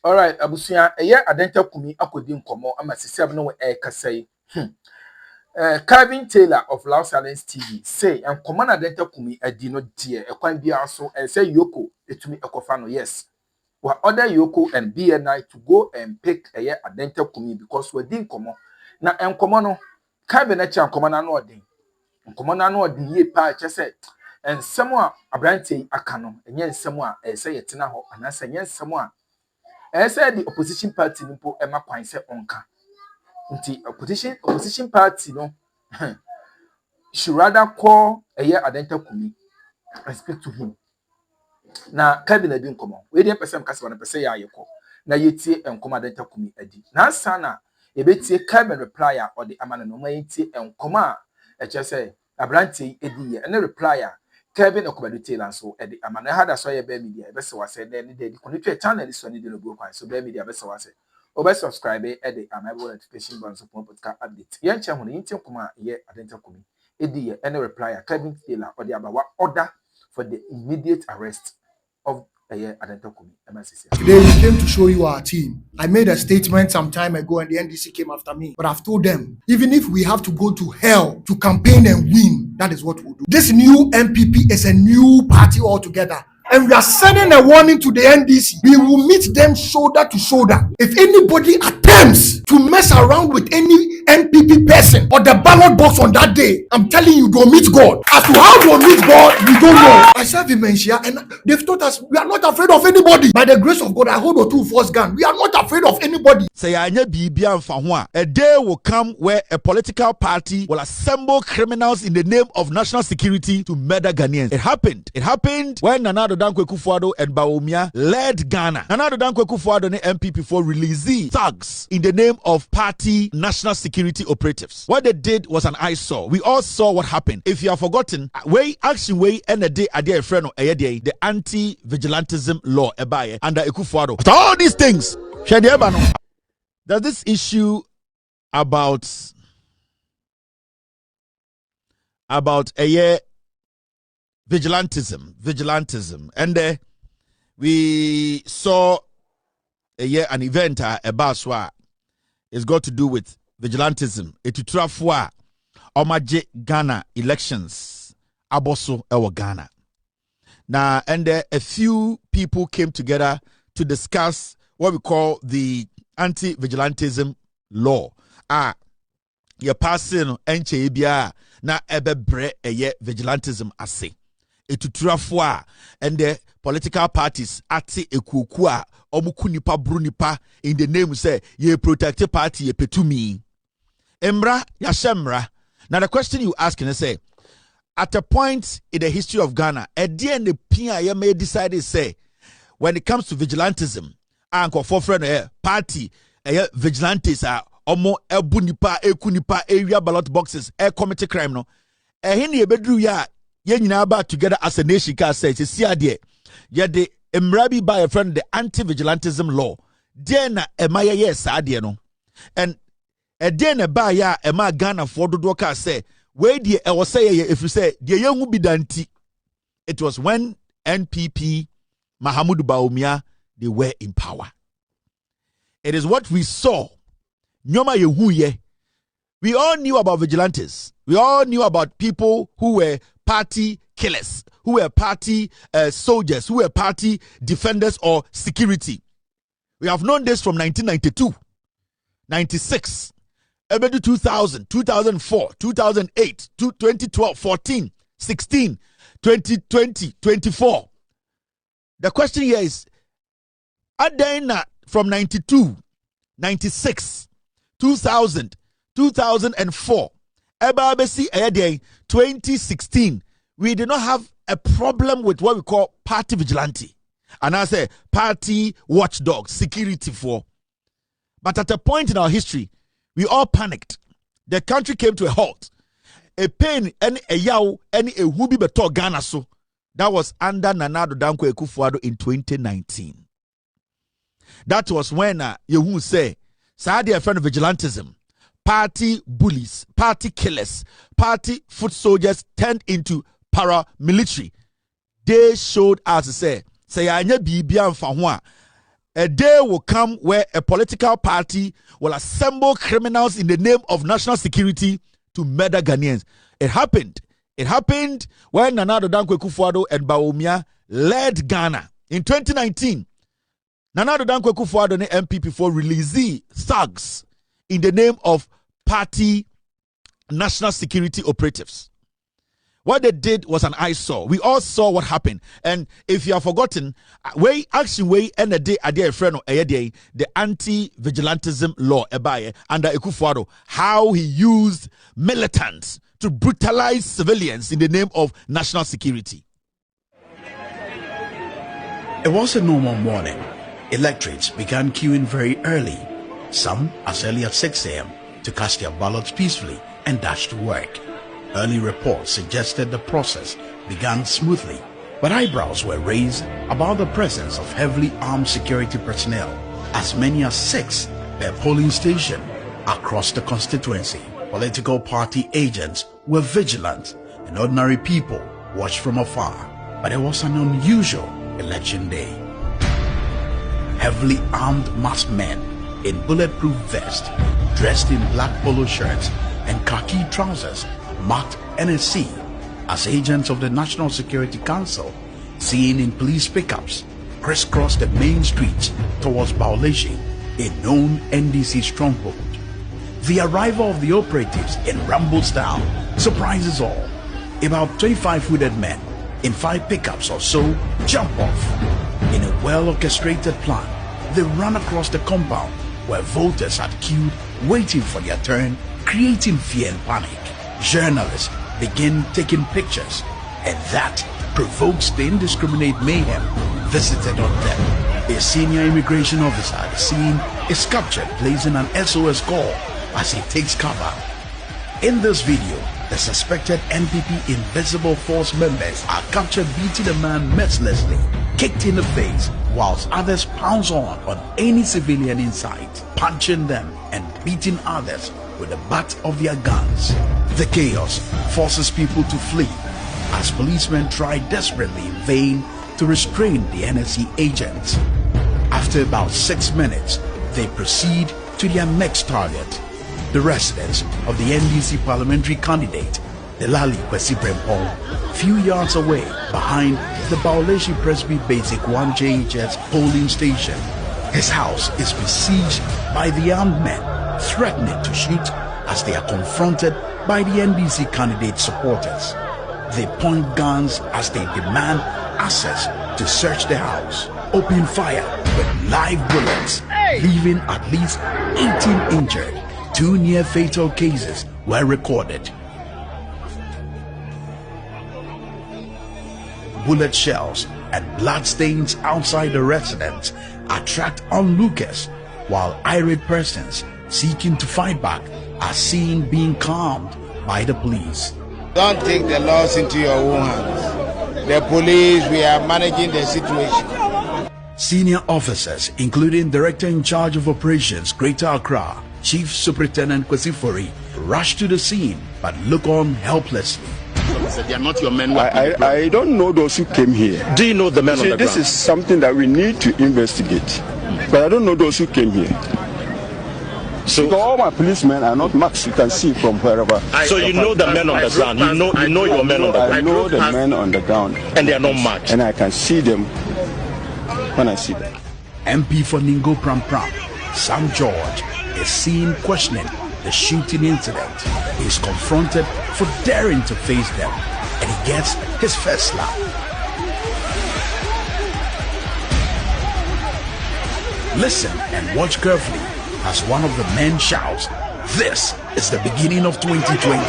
All right, abusia eye adenta kumi akodi nkomo ama sisem no kasai. Calvin Taylor of Loud Silence TV say nkomo na adenta kumi adi no die ekwan bia so say Yoko etumi ekofa no yes. We order Yoko and BNI to go and pick eye adenta kumi because we din nkomo. Na nkomo no Calvin na cha nkomo na no odin. Nkomo na no odin ye pa che say ensem a abrante aka no enye ensem a say yetena ho anasa enye ensem a said the opposition party nimpo ema kwan se onka. Nti opposition party no should rather call a year adenta kumi and speak to him. Na Kevin edin komo. We dey person kasa na person ya yeko. Na yetie enkomo adenta kumi edi. Na sana ebetie Kevin reply or the amana no ma yetie enkomo a eche say abranti edi ye. Na reply Kevin Okubadu Taylor so edi amana hada so ye be media be se wase de ni de kono twa channel so ni de no go kwan so be media be se wase obe subscribe edi amabo notification button so podcast update ye nche ho ni ntin kuma ye adenta kumi edi ye any reply Kevin Taylor or the abawa order for the immediate arrest of adenta kumi MSC. Today we came to show you our team. I made a statement some time ago and the NDC came after me. But I've told them, even if we have to go to hell to campaign and win, that is what we'll do. This new MPP is a new party altogether. And we are sending a warning to the NDC. We will meet them shoulder to shoulder. If anybody attempts to mess around with any NPP person or the ballot box on that day, I'm telling you, don't meet God. As to how to meet God, we don't know. I serve dementia and they've taught us we are not afraid of anybody. By the grace of God, I hold a two-force gun. We are not afraid of anybody. Say a day will come where a political party will assemble criminals in the name of national security to murder Ghanaians. It happened when Nana Addo Dankwa Akufo-Addo and Bawumia led Ghana. Nana Addo Dankwa Akufo-Addo and MPP for releasing thugs in the name of party national security operatives. What they did was an eyesore. We all saw what happened. If you have forgotten, and a day a friend of the anti-vigilantism law under Akufo-Addo. All these things. There's this issue about vigilantism, and we saw an event about SWA. It's got to do with vigilantism. Etutrafwa omaje Ghana elections aboso ewa Ghana. Now, and a few people came together to discuss what we call the anti-vigilantism law. You're passing enche bia na ebebre vigilantism ase. Etutrafwa and the political parties ati ekukua omukunipa brunipa in the name say ye protected party ye petumi. Emra yashemra. Now the question you asking is say at a point in the history of Ghana, a DNA PIA may decide say when it comes to vigilantism, anko for friend party vigilantes are omo ebunipa ekunipa area ballot boxes committee crime no hini ebedru ya ye nyina ba together as a nation ka say see ade ye de emrabi by a friend the anti-vigilantism law then na emaye yes ade no and then ba ya ema Ghana for dodo ka say we de e wo say if you say de yenhu bidanti. It was when NPP Mahamudu Bawumia they were in power. It is what we saw. Nyoma yehuye. We all knew about vigilantes. We all knew about people who were party killers, who were party soldiers, who were party defenders or security. We have known this from 1992, 96, 2000, 2004, 2008, 2012, 14, 16, 2020, 24. The question here is, Adena from 92, 96, 2000, 2004, Ebabesi Ayade, 2016, we did not have a problem with what we call party vigilante. And I say party watchdog, security for. But at a point in our history, we all panicked. The country came to a halt. A pain and a yaw and a hubi beto Ghana so. That was under Nana Addo Dankwa Akufo-Addo in 2019. That was when Yehu say, Saadi a friend of vigilantism, party bullies, party killers, party foot soldiers turned into paramilitary. They showed us say anya bibia mfa ho a a day will come where a political party will assemble criminals in the name of national security to murder Ghanaians. It happened. It happened when Nana Addo Dankwa Akufo-Addo and Bawumia led Ghana. In 2019, Nana Addo Dankwa Akufo-Addo and MPP for releasee thugs in the name of party national security operatives. What they did was an eyesore. We all saw what happened. And if you have forgotten, action way and a day friend the anti-vigilantism law under Akufo-Addo, how he used militants to brutalize civilians in the name of national security. It was a normal morning. Electorates began queuing very early, some as early as 6 a.m. to cast their ballots peacefully and dash to work. Early reports suggested the process began smoothly, but eyebrows were raised about the presence of heavily armed security personnel, as many as 6 per polling station across the constituency. Political party agents were vigilant and ordinary people watched from afar, but it was an unusual election day. Heavily armed masked men in bulletproof vests, dressed in black polo shirts and khaki trousers, marked NSC as agents of the National Security Council, seen in police pickups, crisscrossed the main streets towards VãwUl, a known NDC stronghold. The arrival of the operatives in Rambo style surprises all. About 25 hooded men in 5 pickups or so jump off. In a well-orchestrated plan, they run across the compound where voters had queued waiting for their turn, creating fear and panic. Journalists begin taking pictures, and that provokes the indiscriminate mayhem visited on them. A senior immigration officer at the scene is captured placing an SOS call as he takes cover. In this video, the suspected NPP Invisible Force members are captured beating a man mercilessly, kicked in the face, whilst others pounce on any civilian in sight, punching them and beating others with the butt of their guns. The chaos forces people to flee as policemen try desperately in vain to restrain the NSC agents. After about 6 minutes, they proceed to their next target, the residence of the NDC parliamentary candidate, Delali Kwesi Prempong, few yards away behind the VãwUl Presby Basic 1 JHS polling station. His house is besieged by the armed men, threatening to shoot as they are confronted by the NDC candidate supporters. They point guns as they demand access to search the house, open fire with live bullets, leaving at least 18 injured. 2 near-fatal cases were recorded. Bullet shells and bloodstains outside the residence attract onlookers, while irate persons seeking to fight back are seen being calmed by the police. Don't take the laws into your own hands. The police, we are managing the situation. Senior officers, including Director in Charge of Operations Greater Accra, Chief Superintendent Kwesi Fori, rush to the scene but look on helplessly. They are not your men. I don't know those who came here. Do you know the men on the ground? This is something that we need to investigate. But I don't know those who came here. So all my policemen are not marked. You can see from wherever. So you know the men on the ground. You know your men on the ground. I know the men on the ground, and they are not marked. And I can see them when I see them. MP for Ningo Pram Pram, Sam George, is seen questioning the shooting incident. He is confronted for daring to face them, and he gets his first slap. Listen and watch carefully as one of the men shouts, "This is the beginning of 2020.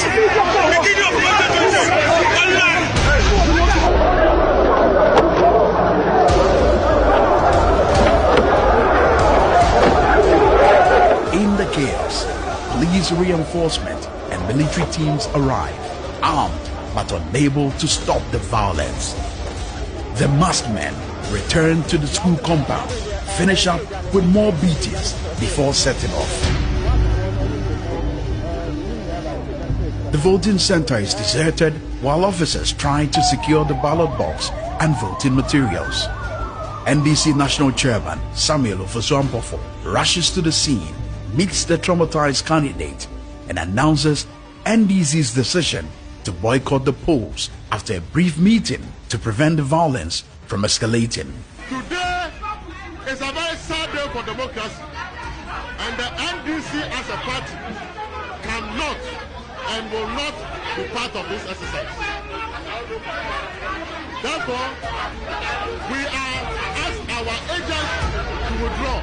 In the chaos, police reinforcement and military teams arrive, armed but unable to stop the violence. The masked men return to the school compound, finish up with more beatings before setting off. The voting center is deserted while officers try to secure the ballot box and voting materials. NDC National Chairman Samuel Ofosu-Ampofo rushes to the scene, meets the traumatized candidate, and announces NDC's decision to boycott the polls after a brief meeting to prevent the violence from escalating. Today is a very sad day for democracy, and the NDC as a party cannot and will not be part of this exercise. Therefore, we are asked our agents to withdraw.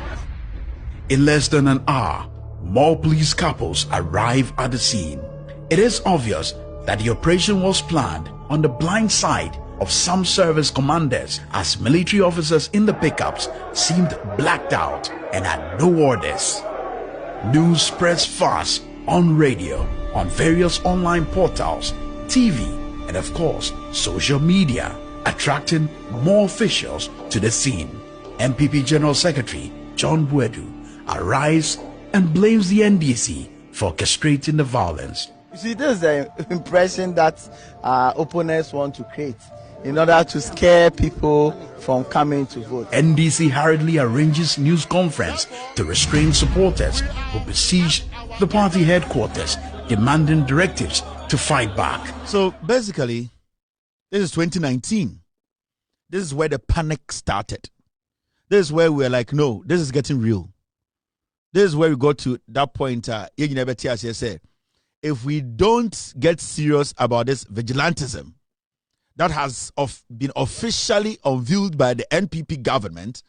In less than an hour, more police couples arrive at the scene. It is obvious that the operation was planned on the blind side of some service commanders, as military officers in the pickups seemed blacked out and had no orders. News spreads fast on radio, on various online portals, TV, and of course, social media, attracting more officials to the scene. MPP General Secretary John Buedu arrives and blames the NDC for orchestrating the violence. You see, this is the impression that opponents want to create in order to scare people from coming to vote. NDC hurriedly arranges news conference to restrain supporters who besieged the party headquarters, demanding directives to fight back. So basically, this is 2019. This is where the panic started. This is where we're like, no, this is getting real. This is where we got to that point. If we don't get serious about this vigilantism that has been officially unveiled by the NPP government,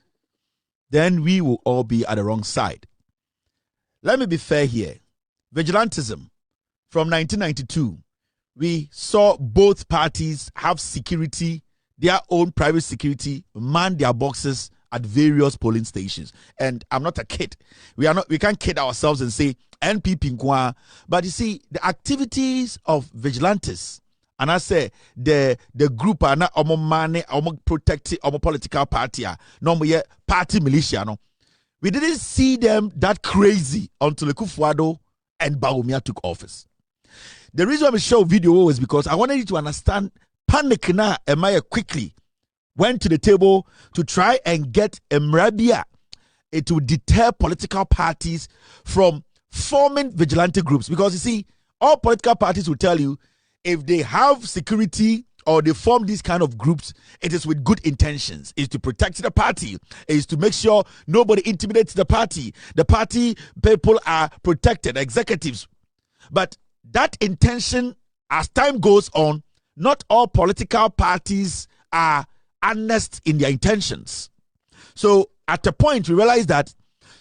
then we will all be at the wrong side. Let me be fair here. Vigilantism, from 1992, we saw both parties have security, their own private security, man their boxes at various polling stations. And I'm not a kid. We can't kid ourselves and say NPP Nkwa. But you see, the activities of vigilantes, and I say the group are not protecting political party, no party militia. No, we didn't see them that crazy until Akufo-Addo and Bawumia took office. The reason I show video was because I wanted you to understand panic na Emaya quickly went to the table to try and get a mrabia to deter political parties from forming vigilante groups. Because you see, all political parties will tell you if they have security or they form these kind of groups, it is with good intentions. It's to protect the party. It's to make sure nobody intimidates the party. The party people are protected, executives. But that intention, as time goes on, not all political parties are honest in their intentions. So at a point, we realized that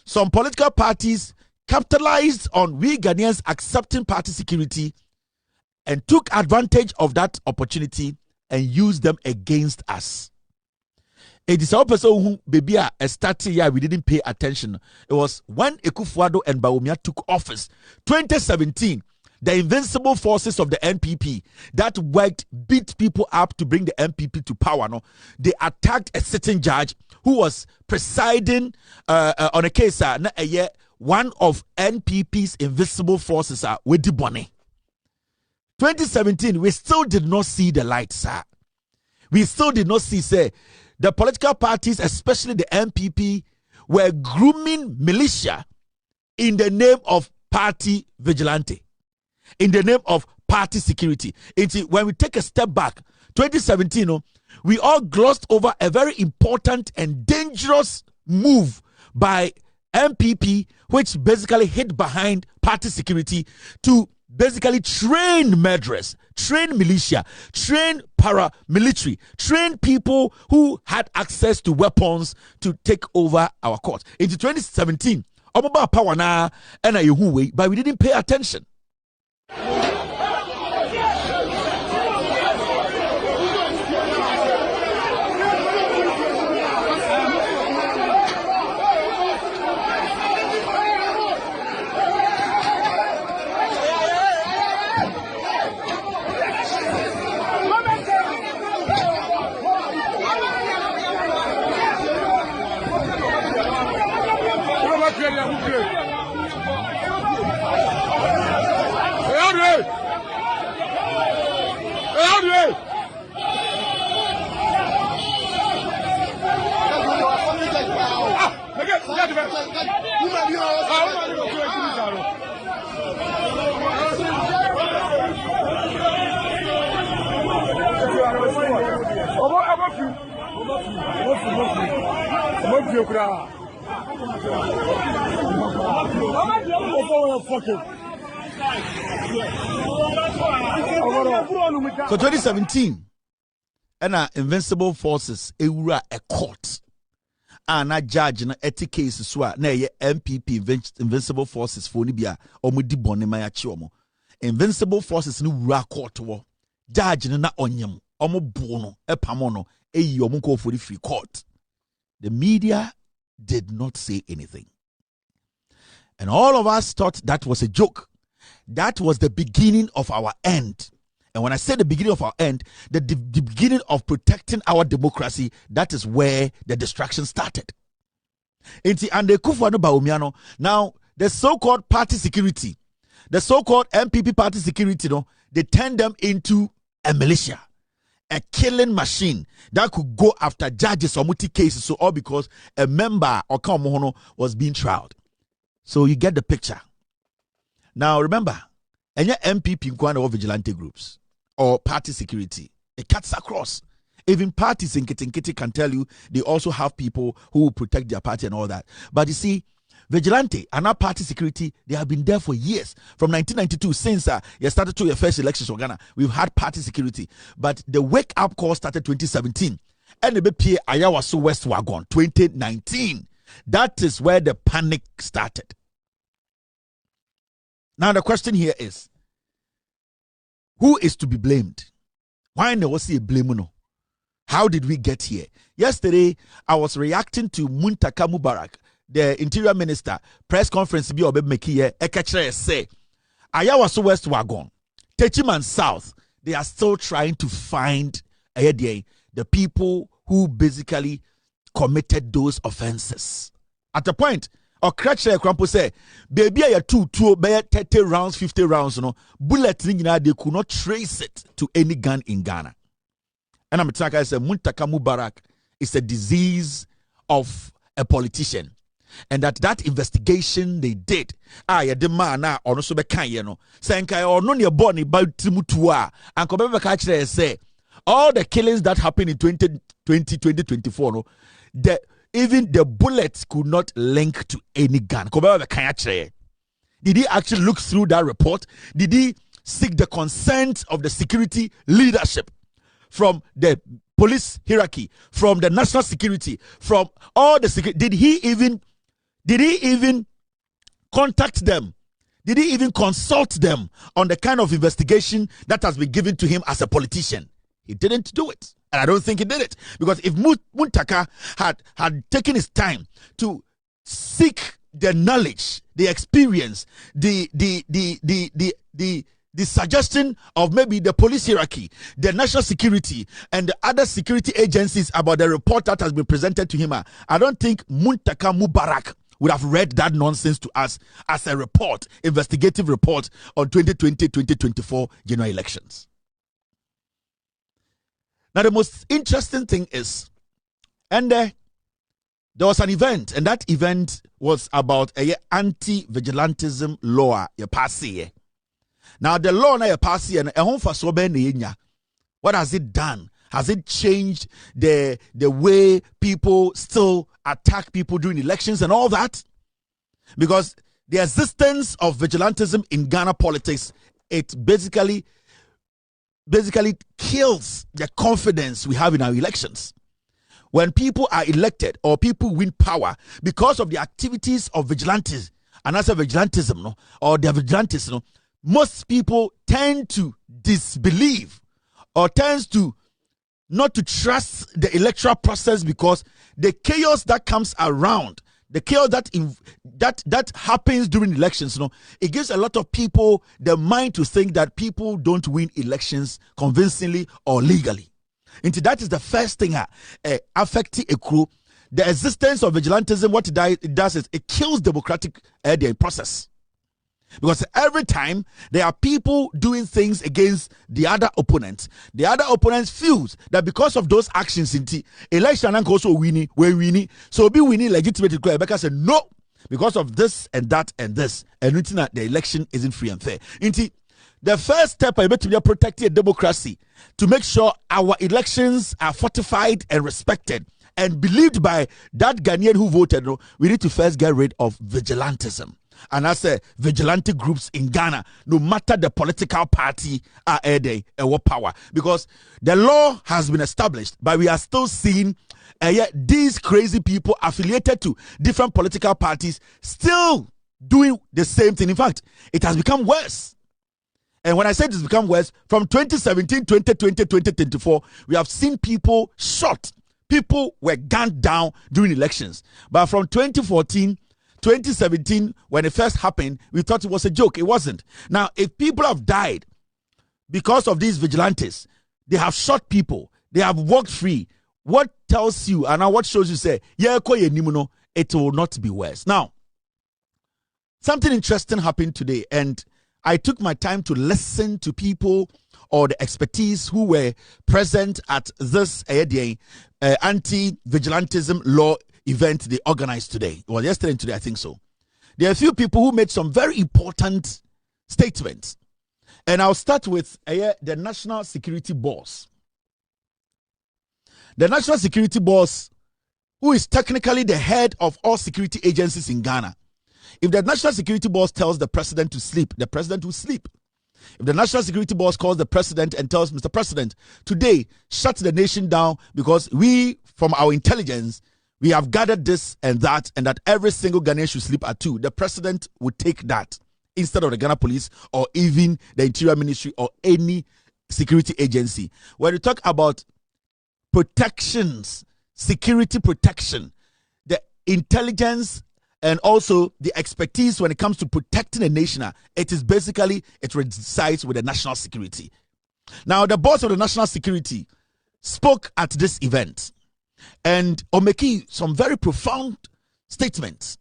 some political parties capitalized on we Ghanaians accepting party security and took advantage of that opportunity and used them against us. It is our person who baby started here, we didn't pay attention. It was when Akufo-Addo and Bawumia took office, 2017. The invincible forces of the NPP that worked, beat people up to bring the NPP to power. No, they attacked a sitting judge who was presiding on a case. One of NPP's invincible forces with the bonnet. 2017, we still did not see the light, sir. We still did not see, say, the political parties, especially the NPP, were grooming militia in the name of party vigilante, in the name of party security. When we take a step back, 2017, we all glossed over a very important and dangerous move by MPP, which basically hid behind party security to basically train murderers, train militia, train paramilitary, train people who had access to weapons to take over our court. Into 2017, power na but we didn't pay attention. So 2017, and invincible forces ewura a court. And a judge na eti case so na ye MPP invincible forces for ni bia omudi bone ma ya chi omo. Invincible forces ni wura court wo. Judge na onyem omo bo no epamo no eyi omo ko for the free court. The media did not say anything. And all of us thought that was a joke. That was the beginning of our end. And when I say the beginning of our end, the beginning of protecting our democracy, that is where the distraction started. Now, the so-called party security, the so-called MPP party security, they turn them into a militia, a killing machine that could go after judges or multi cases, so all because a member or Kamohono was being trialed. So you get the picture. Now remember, any MPP or vigilante groups or party security, it cuts across. Even parties in Kitinkiti can tell you they also have people who will protect their party and all that. But you see, vigilante and our party security, they have been there for years. From 1992, since you started to your first elections in Ghana, we've had party security. But the wake-up call started 2017. And the BPA Ayawaso West Wagon, 2019. That is where the panic started. Now the question here is, who is to be blamed? Why no was he blame? No? How did we get here? Yesterday, I was reacting to Muntaka Mubarak, the interior minister, press conference bi obe make here, ekachere say, Ayawaso West Wagon, Techiman South, they are still trying to find the people who basically committed those offenses. At a point, or Kratcher Crampo say, baby, I 2 30 rounds, 50 rounds, bullet they could not trace it to any gun in Ghana. And I'm talking, I said, Muntaka Mubarak is a disease of a politician. And that investigation they did, the man now or no so be kan senkai or no near body about Timutua and come catch say all the killings that happened in 2024, even the bullets could not link to any gun. Did he actually look through that report? Did he seek the consent of the security leadership from the police hierarchy, from the national security, from all the security? Did he even contact them? Did he even consult them on the kind of investigation that has been given to him as a politician? He didn't do it. And I don't think he did it. Because if Muntaka had taken his time to seek the knowledge, the experience, the suggestion of maybe the police hierarchy, the national security, and the other security agencies about the report that has been presented to him, I don't think Muntaka Mubarak would have read that nonsense to us as a report, investigative report on 2020-2024 general elections. Now, the most interesting thing is, and there was an event, and that event was about a anti-vigilantism law you pass here. Now, the law na you pass here, what has it done? Has it changed the way people still attack people during elections and all that? Because the existence of vigilantism in Ghana politics, it basically kills the confidence we have in our elections. When people are elected or people win power because of the activities of vigilantes, and as a vigilantism, or their vigilantes, most people tend to disbelieve or tends to not to trust the electoral process, because the chaos that comes around, the chaos that happens during elections, it gives a lot of people the mind to think that people don't win elections convincingly or legally. And that is the first thing affecting a crew. The existence of vigilantism, what it does is it kills democratic process. Because every time there are people doing things against the other opponent feels that because of those actions in the election and also winning, so be winning legitimate. Rebecca said no, because of this and that and this, and the election isn't free and fair. The first step I bet to be protecting a democracy to make sure our elections are fortified and respected and believed by that Ghanaian who voted. We need to first get rid of vigilantism. And I say vigilante groups in Ghana, no matter the political party, are power, because the law has been established, but we are still seeing these crazy people affiliated to different political parties still doing the same thing. In fact, it has become worse. And when I say it has become worse, from 2017, 2020, 2024, we have seen people shot. People were gunned down during elections. But from 2014, 2017, when it first happened, we thought it was a joke. It wasn't. Now, if people have died because of these vigilantes, they have shot people, they have walked free, what tells you, and what shows you, say, it will not be worse. Now, something interesting happened today, and I took my time to listen to people or the expertise who were present at this anti-vigilantism law event they organized today. Well, yesterday and today, I think so. There are a few people who made some very important statements. And I'll start with the National Security Boss. The National Security Boss, who is technically the head of all security agencies in Ghana. If the National Security Boss tells the president to sleep, the president will sleep. If the National Security Boss calls the president and tells Mr. President, today, shut the nation down because we, from our intelligence, we have gathered this and that every single Ghanaian should sleep at 2, the president would take that instead of the Ghana Police or even the Interior Ministry or any security agency. When you talk about protections, security protection, the intelligence and also the expertise when it comes to protecting a nation, it resides with the national security. Now, the boss of the national security spoke at this event and making some very profound statements.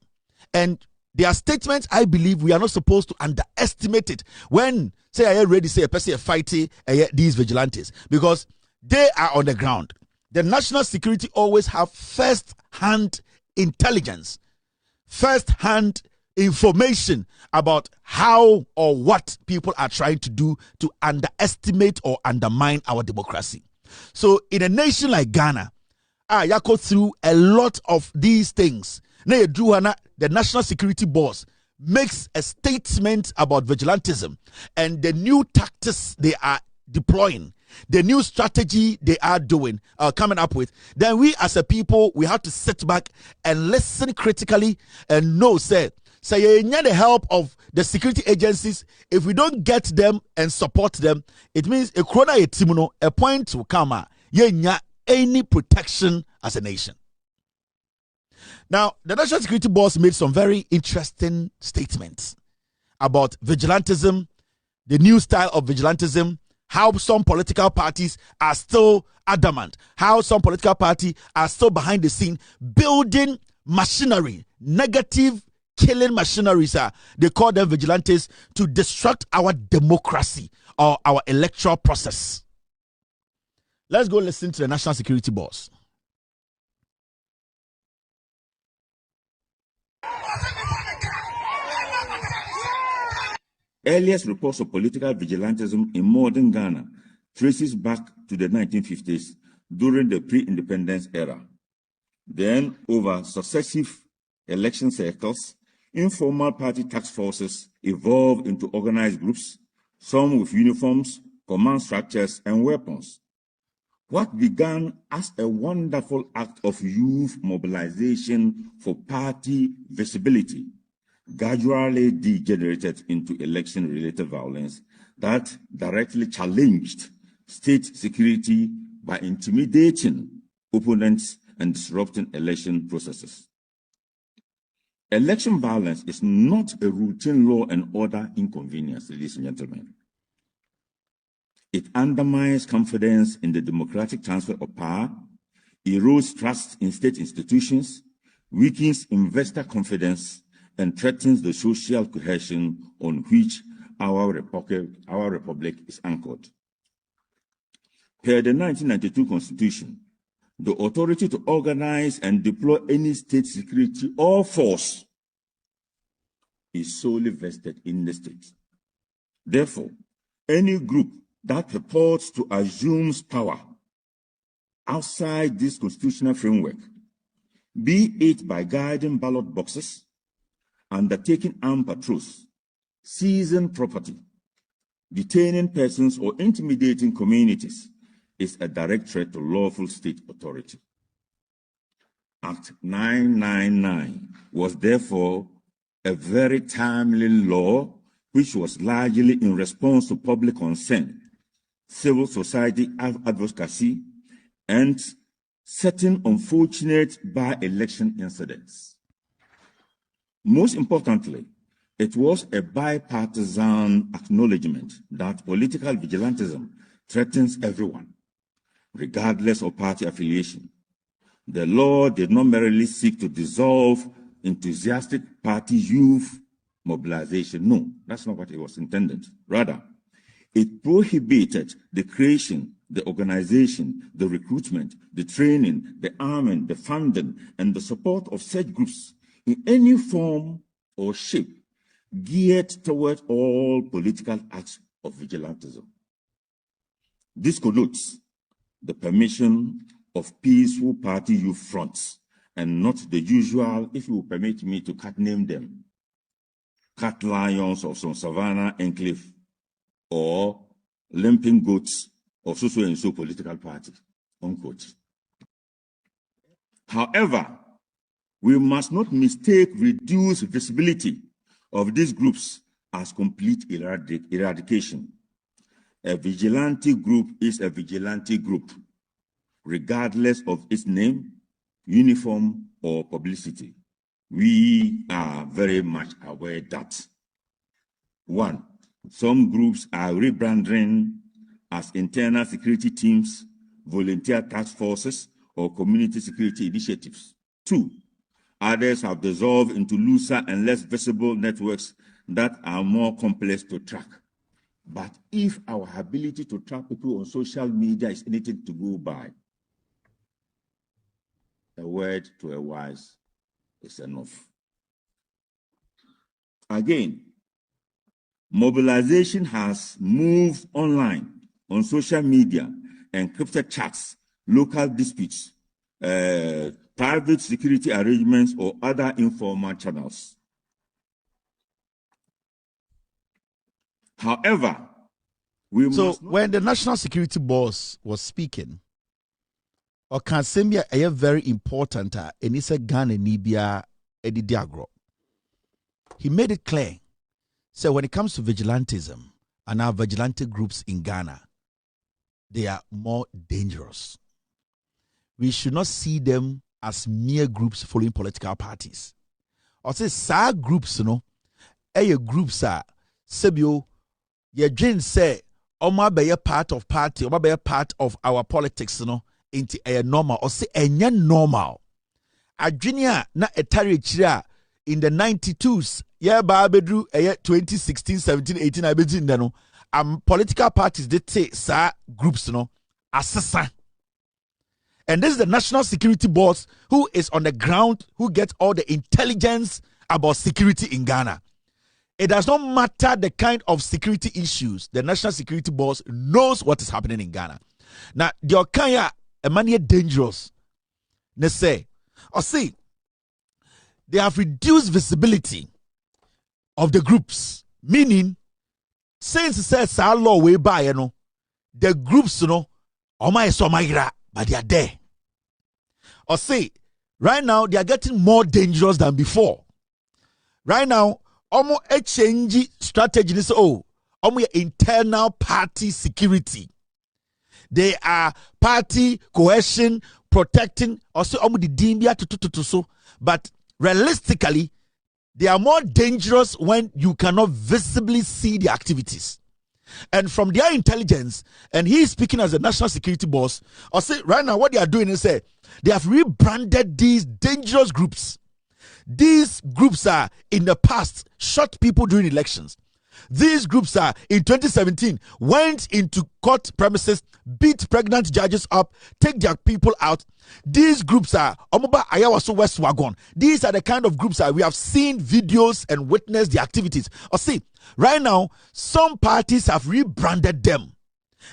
And there are statements I believe we are not supposed to underestimate it when, say, I already say a person fighting these vigilantes, because they are on the ground. The national security always have first-hand intelligence, first-hand information about how or what people are trying to do to underestimate or undermine our democracy. So in a nation like Ghana, you go through a lot of these things. The National Security Boss makes a statement about vigilantism and the new tactics they are deploying, the new strategy they are coming up with. Then we as a people, we have to sit back and listen critically and know, say you need the help of the security agencies. If we don't get them and support them, it means a point will come. Any protection as a nation. Now, the National Security Boss made some very interesting statements about vigilantism, the new style of vigilantism, how some political parties are still adamant, how some political parties are still behind the scene building machinery, negative killing machineries. They call them vigilantes to disrupt our democracy or our electoral process. Let's go listen to the National Security Boss. Earliest reports of political vigilantism in modern Ghana traces back to the 1950s during the pre-independence era. Then, over successive election cycles, informal party task forces evolved into organized groups, some with uniforms, command structures, and weapons. What began as a wonderful act of youth mobilization for party visibility gradually degenerated into election-related violence that directly challenged state security by intimidating opponents and disrupting election processes. Election violence is not a routine law and order inconvenience, ladies and gentlemen. It undermines confidence in the democratic transfer of power, erodes trust in state institutions, weakens investor confidence, and threatens the social cohesion on which our republic is anchored. Per the 1992 Constitution, the authority to organize and deploy any state security or force is solely vested in the state. Therefore, any group that purports to assume power outside this constitutional framework, be it by guiding ballot boxes, undertaking armed patrols, seizing property, detaining persons, or intimidating communities, is a direct threat to lawful state authority. Act 999 was therefore a very timely law which was largely in response to public concern, civil society advocacy, and certain unfortunate by-election incidents. Most importantly, it was a bipartisan acknowledgement that political vigilantism threatens everyone, regardless of party affiliation. The law did not merely seek to dissolve enthusiastic party youth mobilization. No, that's not what it was intended. Rather, it prohibited the creation, the organization, the recruitment, the training, the arming, the funding, and the support of such groups in any form or shape geared toward all political acts of vigilantism. This connotes the permission of peaceful party youth fronts and not the usual, if you will permit me to name them, cat lions of some savannah enclave or limping goats of so and so political party, unquote. However, we must not mistake reduced visibility of these groups as complete eradication. A vigilante group is a vigilante group, regardless of its name, uniform, or publicity. We are very much aware that 1. Some groups are rebranding as internal security teams, volunteer task forces, or community security initiatives. 2. Others have dissolved into looser and less visible networks that are more complex to track. But if our ability to track people on social media is anything to go by, a word to a wise is enough. Again, mobilization has moved online on social media, encrypted chats, local disputes, private security arrangements, or other informal channels. However, when the National Security Boss was speaking, or can Sembia a very important and it's a Ghana Nibia Edidiagro. He made it clear. So when it comes to vigilantism and our vigilante groups in Ghana, they are more dangerous. We should not see them as mere groups following political parties. Or say sa groups, groups are sebio ye dream say Oma be part of party, Oma be part of our politics, into a normal or say a normal. Adrinia na etari chira in the 92s, yeah, Babedru, 2016, 17, 18, I begin then. Political parties they say sa groups, assassin. And this is the National Security Board who is on the ground, who gets all the intelligence about security in Ghana. It does not matter the kind of security issues. The National Security Board knows what is happening in Ghana. Now, the Okaya, a man here dangerous. They say, or see, they have reduced visibility of the groups. Meaning, since it says our law way by, the groups, but they are there. Or say, right now, they are getting more dangerous than before. Right now, almost a change strategy is internal party security. They are party cohesion, protecting, also the dimbia to so. But realistically, they are more dangerous when you cannot visibly see the activities. And from their intelligence, and he is speaking as a national security boss, or say right now what they are doing is say they have rebranded these dangerous groups. These groups are in the past shot people during elections. These groups are in 2017 went into court premises, beat pregnant judges up, take their people out. These groups are Omoba Ayawaso West Wagon. These are the kind of groups that we have seen videos and witnessed the activities. Or see, right now, some parties have rebranded them.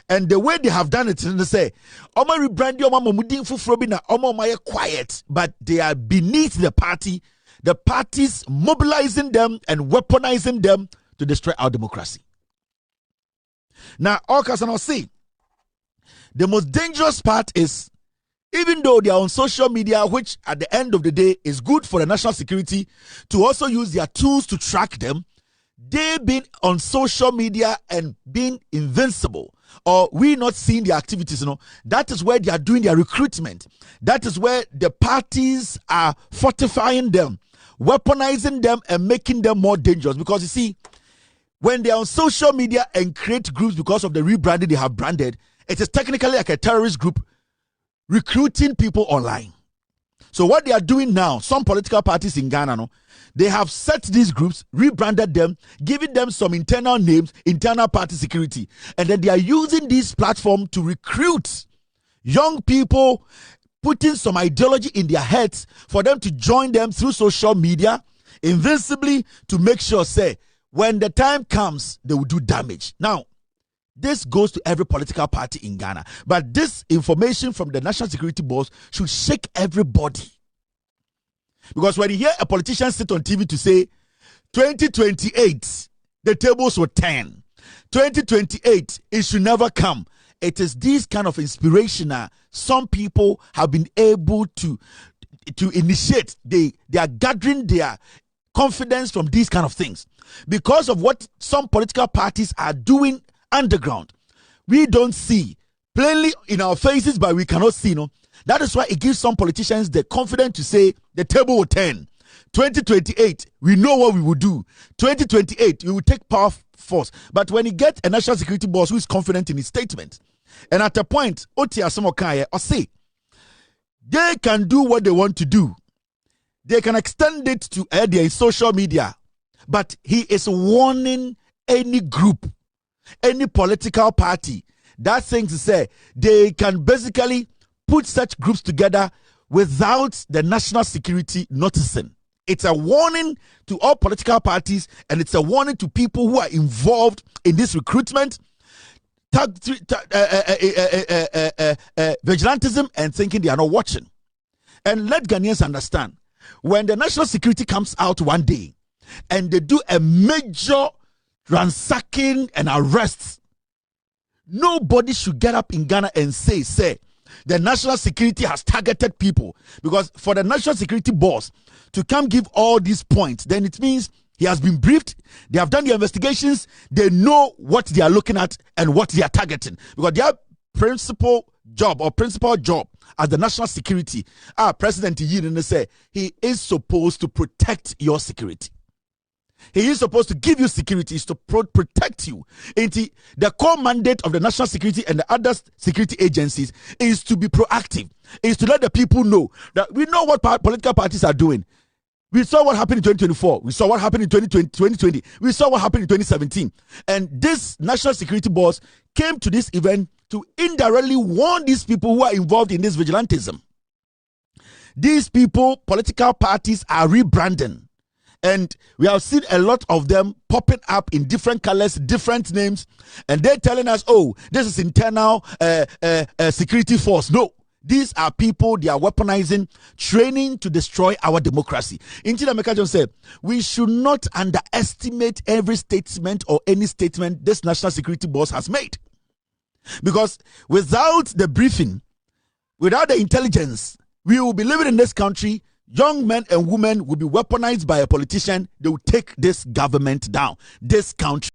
And the way they have done it, they say, Oma rebrand your mama mudin fufrobina, Oma quiet, but they are beneath the party. The parties mobilizing them and weaponizing them to destroy our democracy. Now, all can now see, the most dangerous part is, even though they are on social media, which at the end of the day is good for the national security to also use their tools to track them, they've been on social media and being invincible, or we not seeing their activities. That is where they are doing their recruitment. That is where the parties are fortifying them, weaponizing them, and making them more dangerous. Because you see, when they are on social media and create groups because of the rebranding they have branded, it is technically like a terrorist group recruiting people online. So what they are doing now, some political parties in Ghana, they have set these groups, rebranded them, giving them some internal names, internal party security. And then they are using this platform to recruit young people, putting some ideology in their heads for them to join them through social media, invincibly, to make sure, say, when the time comes, they will do damage. Now, this goes to every political party in Ghana. But this information from the National Security Board should shake everybody. Because when you hear a politician sit on TV to say, 2028, the tables will turn. 2028, it should never come. It is this kind of inspiration that some people have been able to initiate. They are gathering their confidence from these kind of things. Because of what some political parties are doing underground, we don't see plainly in our faces, but we cannot see. That is why it gives some politicians the confidence to say the table will turn. 2028, we know what we will do. 2028, we will take power force. But when you get a national security boss who is confident in his statement, and at a point, Oti Asamokaye or say they can do what they want to do. They can extend it to their social media. But he is warning any group, any political party that thing to say they can basically put such groups together without the national security noticing. It's a warning to all political parties, and it's a warning to people who are involved in this recruitment, vigilantism, and thinking they are not watching. And let Ghanaians understand, when the national security comes out one day and they do a major ransacking and arrests, nobody should get up in Ghana and say, the national security has targeted people. Because for the national security boss to come give all these points, then it means he has been briefed, they have done the investigations, they know what they are looking at and what they are targeting. Because their principal job as the national security, President Yidin say, he is supposed to protect your security. He is supposed to give you security, is to protect you. The core mandate of the national security and the other security agencies is to be proactive, is to let the people know that we know what political parties are doing. We saw what happened in 2024. We saw what happened in 2020. We saw what happened in 2017. And this national security boss came to this event to indirectly warn these people who are involved in this vigilantism. These people, political parties, are rebranding. And we have seen a lot of them popping up in different colors, different names, and they're telling us, oh, this is internal security force. No, these are people they are weaponizing, training to destroy our democracy. Inti America John said, we should not underestimate every statement or any statement this national security boss has made. Because without the briefing, without the intelligence, we will be living in this country. Young men and women will be weaponized by a politician. They will take this government down, this country.